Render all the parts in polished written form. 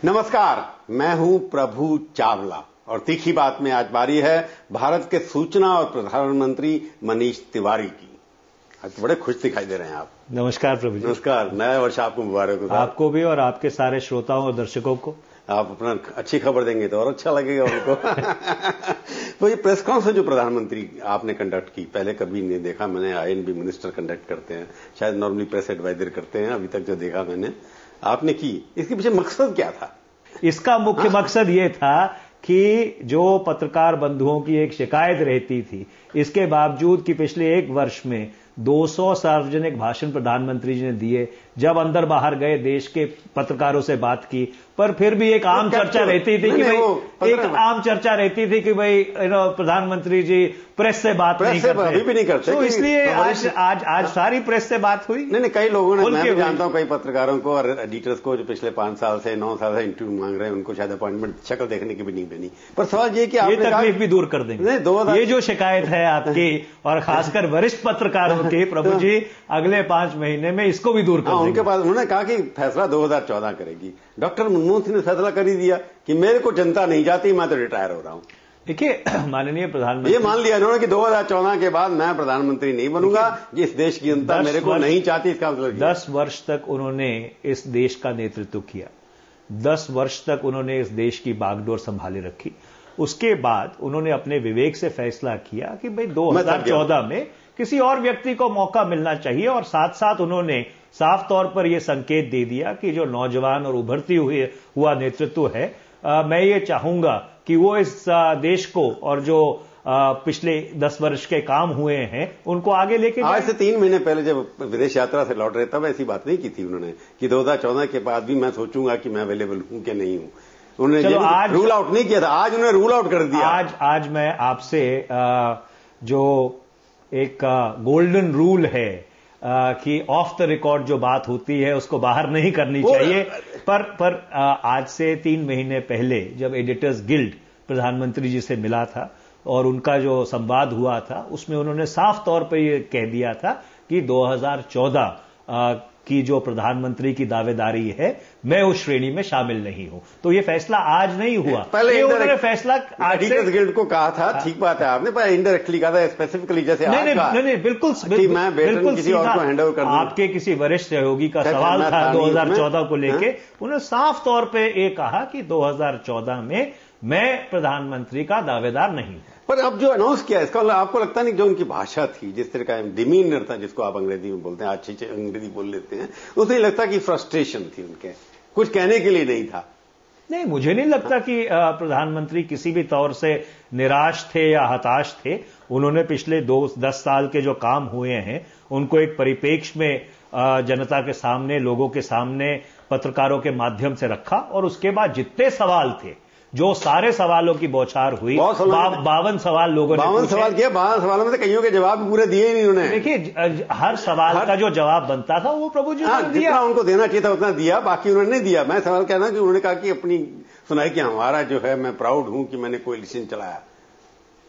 नमस्कार, मैं हूं प्रभु चावला और तीखी बात में आज बारी है भारत के सूचना और प्रसारण मंत्री मनीष तिवारी की। आज तो बड़े खुश दिखाई दे रहे हैं आप। नमस्कार प्रभु जी। नमस्कार, नया वर्ष आपको मुबारक हो। आपको भी और आपके सारे श्रोताओं और दर्शकों को। आप अपना अच्छी खबर देंगे तो और अच्छा लगेगा उनको। तो ये प्रेस कॉन्फ्रेंस जो प्रधानमंत्री आपने कंडक्ट की, पहले कभी नहीं देखा मैंने। आईएनबी मिनिस्टर कंडक्ट करते हैं, शायद नॉर्मली प्रेस एडवाइजर करते हैं, अभी तक जो देखा मैंने। आपने की, इसके पीछे मकसद क्या था? इसका मुख्य मकसद ये था कि जो पत्रकार बंधुओं की एक शिकायत रहती थी, इसके बावजूद कि पिछले एक वर्ष में 200 सार्वजनिक भाषण प्रधानमंत्री जी ने दिए, जब अंदर बाहर गए देश के पत्रकारों से बात की, पर फिर भी एक आम चर्चा रहती थी कि भाई प्रधानमंत्री जी प्रेस से बात नहीं करते। अभी भी नहीं करते। तो इसलिए आज सारी प्रेस से बात हुई। नहीं, कई लोगों ने, मैं भी जानता हूं कई पत्रकारों को और एडिटर्स को जो पिछले 5 साल से 9 साल से इंटरव्यू मांग रहे हैं, उनको शायद अपॉइंटमेंट शक्ल देखने की भी नहीं बनी। पर सवाल ये कि ये तकलीफ भी दूर कर देंगे। ये जो शिकायत है आपकी और खासकर वरिष्ठ पत्रकारों की, प्रभु जी अगले 5 महीने में इसको भी दूर कर देंगे। उनके पास उन्होंने कहा कि फैसला 2014 करेगी। डॉक्टर मनमोहन सिंह ने फैसला कर ही दिया कि मेरे को जनता नहीं चाहती, मैं तो रिटायर हो रहा हूं। देखिए, माननीय प्रधानमंत्री, ये मान लिया इन्होंने कि 2014 के बाद मैं प्रधानमंत्री नहीं बनूंगा, जिस देश की जनता मेरे को नहीं चाहती। इसका मतलब 10 वर्ष तक उन्होंने इस देश का नेतृत्व किया। 10 वर्ष तक उन्होंने इस देश की बागडोर संभाले रखी। उसके बाद उन्होंने अपने विवेक से फैसला किया कि भाई 2014 में किसी और व्यक्ति को मौका मिलना चाहिए, और साथ साथ उन्होंने साफ तौर पर यह संकेत दे दिया कि जो नौजवान और उभरती हुआ नेतृत्व है, मैं ये चाहूंगा कि वो इस देश को और जो पिछले 10 वर्ष के काम हुए हैं उनको आगे लेके आज से 3 महीने पहले जब विदेश यात्रा से लौट रहे तब ऐसी बात नहीं की थी उन्होंने कि 2014 के बाद भी मैं सोचूंगा कि मैं अवेलेबल हूं कि नहीं हूं। उन्होंने आज रूल आउट नहीं किया था, आज उन्होंने रूल आउट कर दिया। आज मैं आपसे जो एक गोल्डन रूल है कि ऑफ द रिकॉर्ड जो बात होती है उसको बाहर नहीं करनी चाहिए, पर आज से 3 महीने पहले जब एडिटर्स गिल्ड प्रधानमंत्री जी से मिला था और उनका जो संवाद हुआ था, उसमें उन्होंने साफ तौर पर यह कह दिया था कि 2014 की जो प्रधानमंत्री की दावेदारी है, मैं उस श्रेणी में शामिल नहीं हूं। तो ये फैसला आज नहीं हुआ, पहले उन्होंने फैसला एडिटर्स गिल्ड को कहा था। ठीक बात है, आपने पर इनडायरेक्टली कहा था, स्पेसिफिकली जैसे नहीं, बिल्कुल किसी और को हैंड ओवर कर दूं। आपके किसी वरिष्ठ सहयोगी का सवाल था 2014 को लेके, उन्होंने साफ तौर पे ये कहा कि 2014 में मैं प्रधानमंत्री का दावेदार नहीं हूं। पर अब जो अनाउंस किया, इसका आपको लगता नहीं जो उनकी भाषा थी, जिस तरह का डिमीनर था, जिसको आप अंग्रेजी में बोलते हैं, अच्छी अंग्रेजी बोल लेते हैं, उसे लगता कि फ्रस्ट्रेशन थी उनके, कुछ कहने के लिए नहीं था? नहीं, मुझे नहीं लगता कि प्रधानमंत्री किसी भी तौर से निराश थे या हताश थे। उन्होंने पिछले 10 साल के जो काम हुए हैं उनको एक परिप्रेक्ष्य में जनता के सामने, लोगों के सामने, पत्रकारों के माध्यम से रखा, और उसके बाद जितने सवाल थे, जो सारे सवालों की बौछार हुई, 52 सवाल लोगों ने 52 सवाल किया। 52 सवालों में से कईयों के जवाब पूरे दिए ही नहीं उन्होंने। देखिए, हर सवाल का जो जवाब बनता था वो प्रभु जी ने दिया, उनको देना चाहिए था उतना दिया, बाकी उन्होंने नहीं दिया। मैं सवाल कहना कि उन्होंने कहा कि अपनी सुनाई कि हमारा जो है, मैं प्राउड हूं कि मैंने कोएलिशन चलाया।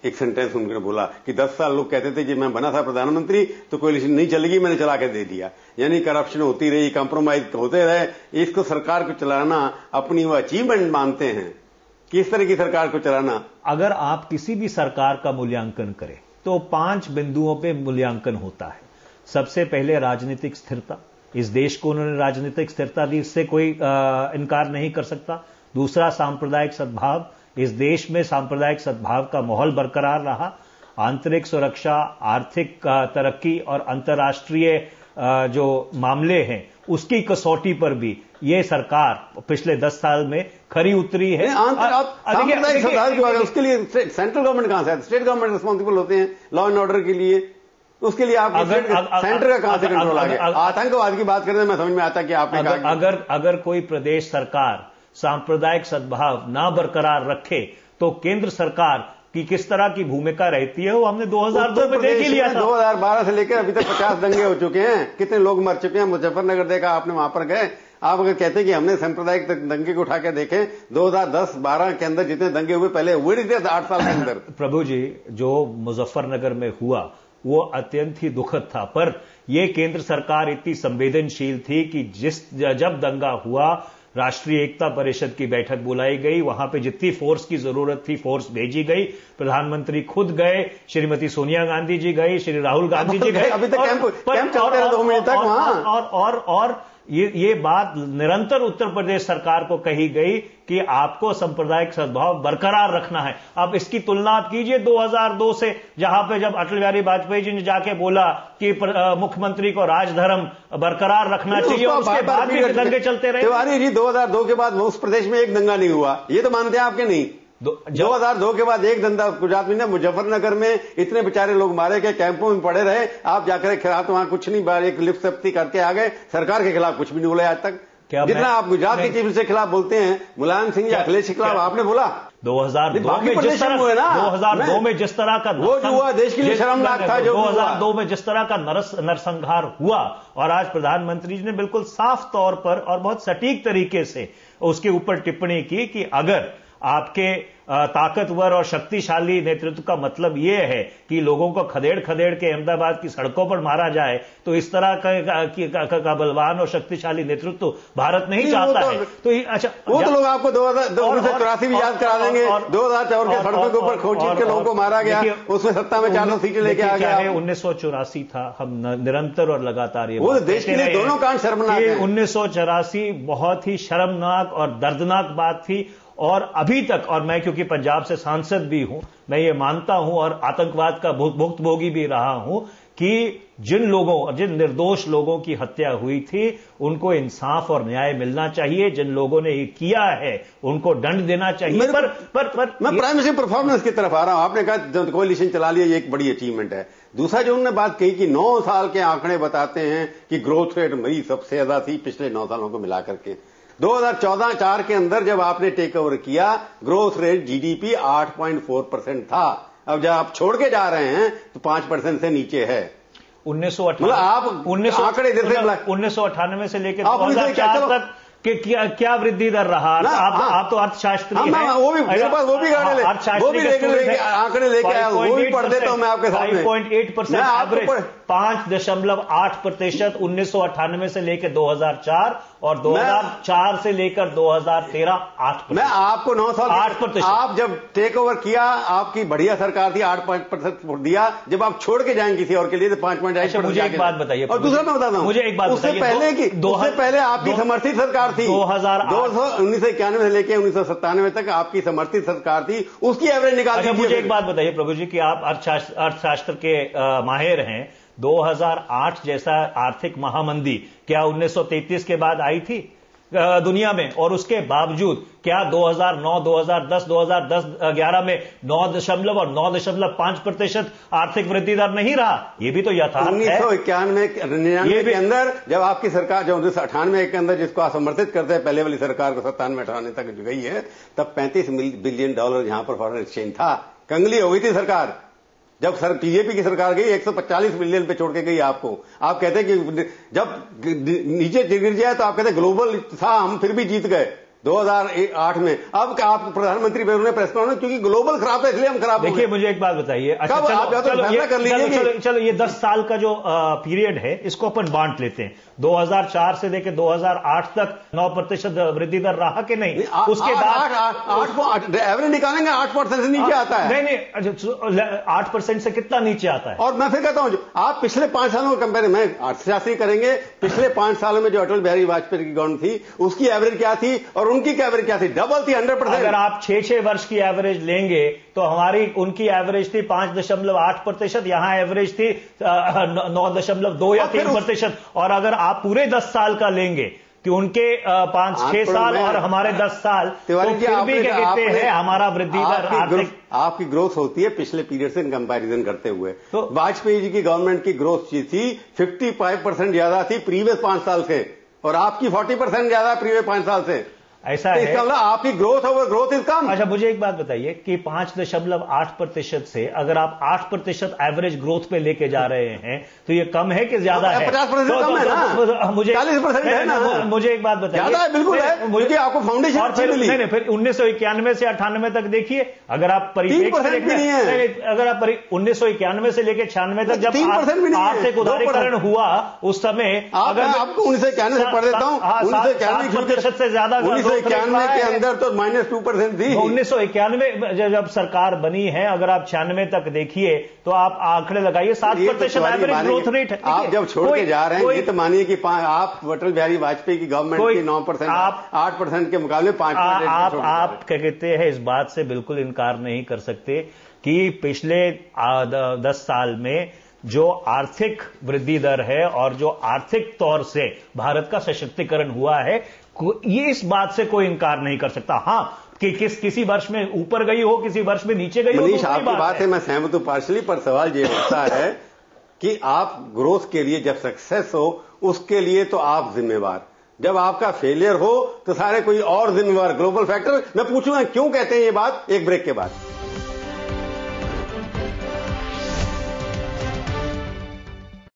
एक सेंटेंस उन्होंने बोला कि 10 साल लोग कहते थे कि मैं बना था प्रधानमंत्री तो कोएलिशन नहीं चलेगी, मैंने चला के दे दिया। यानी करप्शन होती रही, कंप्रोमाइज होते रहे। इसको सरकार को चलाना अपनी वो अचीवमेंट मानते हैं। किस तरह की सरकार को चलाना? अगर आप किसी भी सरकार का मूल्यांकन करें तो 5 बिंदुओं पे मूल्यांकन होता है। सबसे पहले राजनीतिक स्थिरता, इस देश को उन्होंने राजनीतिक स्थिरता दी, इससे कोई इनकार नहीं कर सकता। दूसरा, सांप्रदायिक सद्भाव, इस देश में सांप्रदायिक सद्भाव का माहौल बरकरार रहा। आंतरिक सुरक्षा, आर्थिक तरक्की और अंतर्राष्ट्रीय जो मामले हैं उसकी कसौटी पर भी ये सरकार पिछले 10 साल में खरी उतरी है। सांप्रदायिक सद्भाव की बात है, उसके लिए सेंट्रल गवर्नमेंट कहां से है? स्टेट गवर्नमेंट रिस्पॉन्सिबल होते हैं लॉ एंड ऑर्डर के लिए। उसके लिए आप सेंटर का कहां से कंट्रोल आ गया? आतंकवाद की बात करते हैं, मैं समझ में आता कि आपने कहा अगर कोई प्रदेश सरकार सांप्रदायिक सद्भाव ना बरकरार रखे तो केंद्र सरकार की किस तरह की भूमिका रहती है वो हमने 2002 में देख ही लिया था। 2012 से लेकर अभी तक 50 दंगे हो चुके हैं। कितने लोग मर चुके हैं। मुजफ्फरनगर देखा आपने, वहां पर गए आप। अगर कहते कि हमने सांप्रदायिक दंगे को उठा के देखें, 2010-12 के अंदर जितने दंगे हुए पहले हुए नहीं थे 8 साल के अंदर। प्रभु जी, जो मुजफ्फरनगर में हुआ वो अत्यंत ही दुखद था, पर यह केंद्र सरकार इतनी संवेदनशील थी कि जब दंगा हुआ राष्ट्रीय एकता परिषद की बैठक बुलाई गई, वहां पे जितनी फोर्स की जरूरत थी फोर्स भेजी गई, प्रधानमंत्री खुद गए, श्रीमती सोनिया गांधी जी गई, श्री राहुल गांधी जी गए, अभी तक कैंप चलते रहे 2 मिनट तक वहां। और ये बात निरंतर उत्तर प्रदेश सरकार को कही गई कि आपको सांप्रदायिक सद्भाव बरकरार रखना है। अब इसकी तुलना आप कीजिए 2002 से, जहां पे जब अटल बिहारी वाजपेयी जी ने जाके बोला कि मुख्यमंत्री को राजधर्म बरकरार रखना चाहिए, उसके बाद भी दंगे चलते रहे। तिवारी जी 2002 के बाद उस प्रदेश में एक दंगा नहीं हुआ, ये तो मानते हैं आपके नहीं? 2002 के बाद एक दंगा गुजरात में ना, मुजफ्फरनगर में इतने बेचारे लोग मारे गए, कैंपों में पड़े रहे, आप जाकर खिलाफ वहां कुछ नहीं, एक लिप सप्ती करके आ गए, सरकार के खिलाफ कुछ भी नहीं बोले आज तक। जितना आप गुजरात के चीफ मिनिस्टर के खिलाफ बोलते हैं, मुलायम सिंह या अखिलेश के खिलाफ आपने बोला 2002 में जिस तरह हुए ना, 2002 में जिस तरह का वो जो हुआ देश के लिए शर्मनाक था। जो 2002 में जिस तरह का नरसंहार हुआ, और आज प्रधानमंत्री जी ने बिल्कुल साफ तौर पर और बहुत सटीक तरीके से उसके ऊपर टिप्पणी की कि अगर आपके ताकतवर और शक्तिशाली नेतृत्व का मतलब यह है कि लोगों को खदेड़ खदेड़ के अहमदाबाद की सड़कों पर मारा जाए, तो इस तरह का बलवान और शक्तिशाली नेतृत्व भारत नहीं चाहता है। तो अच्छा, वो तो लोग आपको 1984 भी याद करा देंगे, 2004 के सड़कों के ऊपर खोज के लोगों को मारा गया, उसमें सत्ता में 400 सीटें लेके आ गया। 1984 था, हम निरंतर और लगातार ये वो देश के लिए दोनों कांड शर्मनाक है। 1984 बहुत ही शर्मनाक और दर्दनाक बात थी, और अभी तक, और मैं क्योंकि पंजाब से सांसद भी हूं, मैं ये मानता हूं और आतंकवाद का भुक्तभोगी भी रहा हूं कि जिन निर्दोष लोगों की हत्या हुई थी उनको इंसाफ और न्याय मिलना चाहिए। जिन लोगों ने ये किया है उनको दंड देना चाहिए। मैं प्राइम मिनिस्टर परफॉर्मेंस की तरफ आ रहा हूं। आपने कहा जब कोalition चला लिया, ये एक बड़ी अचीवमेंट है। दूसरा जो उन्होंने बात कही कि 9 साल के आंकड़े बताते हैं कि ग्रोथ रेट मेरी सबसे ज्यादा थी पिछले 9 सालों को मिलाकर के। 2014-4 के अंदर जब आपने टेक ओवर किया, ग्रोथ रेट जीडीपी 8.4% था। अब जब आप छोड़ के जा रहे हैं तो 5% से नीचे है। 1998 से लेकर 2004 तक कि क्या वृद्धि दर रहा? आप तो अर्थशास्त्री हैं। वो भी आंकड़े लेके आया, वो भी पढ़ देता हूं मैं आपके सामने। 5.8% एवरेज, 5.8% 1998 से लेकर 2004 और 2004 से लेकर 2013 8%। मैं आपको 9 साल 8%। आप जब टेक ओवर किया, आपकी बढ़िया सरकार थी, 8% दिया। जब आप छोड़ के जाएंगे किसी और के लिए तो 5.8%। मुझे एक बात बताइए, और दूसरा मैं बताता हूं, मुझे एक बात उससे पहले आपकी समर्थित सरकार थी। 1991 से लेकर 1997 तक आपकी समर्थित सरकार थी, उसकी एवरेज निकाल दीजिए। मुझे एक बात बताइए प्रभु जी कि आप अर्थशास्त्र के माहिर हैं। 2008 जैसा आर्थिक महामंदी क्या 1933 के बाद आई थी दुनिया में? और उसके बावजूद क्या 2009, 2010, 2011 में 9.5% आर्थिक वृद्धि दर नहीं रहा? ये भी तो यथार्थ है। 1991 के अंदर जब आपकी सरकार, जब 1998 के अंदर जिसको आप समर्थित करते हैं, पहले वाली सरकार को 97-98 तक गई है, तब $35 बिलियन यहां पर फॉरेन एक्सचेंज था। कंगली हो गई थी सरकार। जब बीजेपी की सरकार गई 145 बिलियन पे छोड़ के गई आपको। आप कहते हैं कि जब नीचे गिर जाए तो आप कहते हैं ग्लोबल था, हम फिर भी जीत गए 2008 में। अब आप प्रधानमंत्री ने प्रेस कॉन्फ्रेंस, क्योंकि ग्लोबल खराब है इसलिए हम खराब। देखिए मुझे एक बात बताइए। अच्छा चलो ये 10 साल का जो पीरियड है इसको अपन बांट लेते हैं। 2004 से लेकर 2008 तक 9% वृद्धि दर रहा कि नहीं? उसके बाद एवरेज निकालेंगे 8% से नीचे आता है। नहीं 8% से कितना नीचे आता है? और मैं फिर कहता हूं आप पिछले 5 सालों का कंपेयर, मैं अर्थशास्त्री करेंगे, पिछले 5 सालों में जो अटल बिहारी वाजपेयी की गवर्नमेंट थी उसकी एवरेज क्या थी और उनकी एवरेज क्या थी? डबल थी, 100%। अगर आप 6 वर्ष की एवरेज लेंगे तो उनकी एवरेज थी 5.8%, यहां एवरेज थी 9.2 या 3%। और अगर आप पूरे 10 साल का लेंगे कि उनके 5-6 साल और हमारे 10 साल, तो फिर भी क्या कहते हैं हमारा वृद्धि दर आपकी ग्रोथ होती है पिछले पीरियड से कंपैरिजन करते हुए। तो वाजपेयी जी की गवर्नमेंट की ग्रोथ थी 55% ज्यादा थी प्रीवियस 5 साल से, और आपकी 40% ज्यादा प्रीवियस 5 साल से। ऐसा तो है। इसका मतलब आपकी growth over growth is come. अच्छा, मुझे एक बात बताइए कि 5.8% से अगर आप 8% एवरेज ग्रोथ पे लेके जा रहे हैं तो ये कम है कि ज्यादा है? 50% कम है ना, मुझे 40% है ना। मुझे एक बात बताइए। ज्यादा है, बिल्कुल है, क्योंकि आपको फाउंडेशन अच्छी मिली। नहीं, फिर 1991 से 98 तक देखिए, अगर आप परिप्रेक्ष्य देखते हैं, अगर आप 1991 से लेकर 96 तक जब आर्थिक उदारीकरण हुआ उस समय, अगर आपको 1991 से पढ़ देता हूं, 1991% से ज्यादा 1991 के अंदर तो -2% थी। 1991 जब सरकार बनी है, अगर आप 96 तक देखिए तो आप आंकड़े लगाइए 7% एवरेज ग्रोथ रेट है। आप जब छोड़ के जा रहे हैं ये तो मानिए कि आप अटल बिहारी वाजपेयी की गवर्नमेंट की 9%, 8% के मुकाबले 5%। आप क्या कहते हैं, इस बात से बिल्कुल इनकार नहीं कर सकते कि पिछले 10 साल में जो आर्थिक वृद्धि दर है और जो आर्थिक तौर से भारत का सशक्तिकरण हुआ है, ये इस बात से कोई इनकार नहीं कर सकता। हां, कि किसी वर्ष में ऊपर गई हो, किसी वर्ष में नीचे गई हो, मनीष आपकी बात है, मैं सहमत हूं पार्शली, पर सवाल ये होता है कि आप ग्रोथ के लिए जब सक्सेस हो उसके लिए तो आप जिम्मेवार, जब आपका फेलियर हो तो सारे कोई और जिम्मेवार, ग्लोबल फैक्टर। मैं पूछूंगा क्यों कहते हैं ये बात, एक ब्रेक के बाद।